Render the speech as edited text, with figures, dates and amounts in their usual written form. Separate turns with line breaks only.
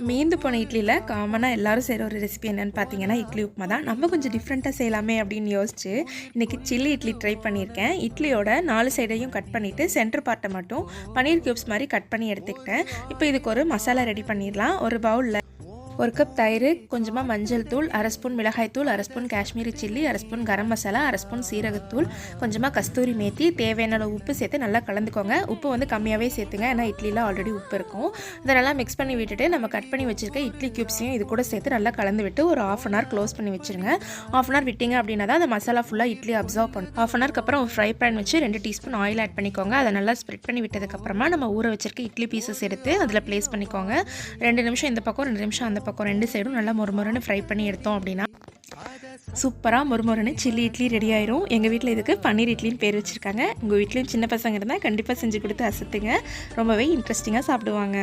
மீந்து போன இட்லியில் காமனாக எல்லோரும் செய்கிற ஒரு ரெசிபி என்னென்னு பார்த்தீங்கன்னா இட்லி உப்புமா தான். நம்ம கொஞ்சம் டிஃப்ரெண்ட்டாக செய்யலாமே அப்படின்னு யோசிச்சு இன்றைக்கி சில்லி இட்லி ட்ரை பண்ணியிருக்கேன். இட்லியோட 4 சைடையும் கட் பண்ணிவிட்டு சென்டர் பார்ட்டை மட்டும் பன்னீர் க்யூப்ஸ் மாதிரி கட் பண்ணி எடுத்துக்கிட்டேன். இப்போ இதுக்கு ஒரு மசாலா ரெடி பண்ணிடலாம். ஒரு பவுலில் 1 கப் தயிர், கொஞ்சமாக மஞ்சள் தூள், 1/2 ஸ்பூன் மிளகாய் தூள், 1/2 spoon Kashmiri chilli, 1/2 spoon garam masala, 1/2 spoon சீரகத்தூள், கொஞ்சமாக கஸ்தூரி மேத்தி, தேவையான உப்பு சேர்த்து நல்லா கலந்துக்கோங்க. உப்பு வந்து கம்மியாகவே சேர்த்துங்க, ஏன்னா இட்லியில் ஆல்ரெடி உப்பு இருக்கும். இதை நல்லா மிக்ஸ் பண்ணி விட்டுட்டு நம்ம கட் பண்ணி வச்சுருக்க இட்லி க்யூப்ஸையும் இது கூட சேர்த்து நல்லா கலந்து விட்டு ஒரு 1/2 அன் ஹவர் க்ளோஸ் பண்ணி வச்சுருங்க. 1/2 அன் ஹவர் விட்டிங்க அப்படின்னா தான் அந்த மசாலா ஃபுல்லாக இட்லி அப்சர்வ் பண்ணும். 1/2 அன் ஹவருக்கு அப்புறம் ஒரு ஃப்ரை பேன் வச்சு 2 டீஸ்பூன் ஆயில் ஆட் பண்ணிக்கோங்க. அதை நல்லா ஸ்ப்ரெட் பண்ணி விட்டதுக்கப்புறமா நம்ம ஊற வச்சிருக்க இட்லி பீசஸ் எடுத்து அதில் ப்ளேஸ் பண்ணிக்கோங்க. 2 நிமிஷம் இந்த பக்கம் 2 நிமிஷம் அந்த பக்கம் 2 சைடும் நல்லா மொறுமொறுன்னு ஃப்ரை பண்ணி எடுத்தோம் அப்படின்னா சூப்பராக மொறுமொறுன்னு சில்லி இட்லி ரெடி ஆயிரும். எங்கள் வீட்டில் இதுக்கு பன்னீர் இட்லின்னு பேர் வச்சுருக்காங்க. உங்கள் வீட்லேயும் சின்ன பசங்க இருந்தால் கண்டிப்பாக செஞ்சு கொடுத்து அசத்துங்க. ரொம்பவே இன்ட்ரெஸ்டிங்காக சாப்பிடுவாங்க.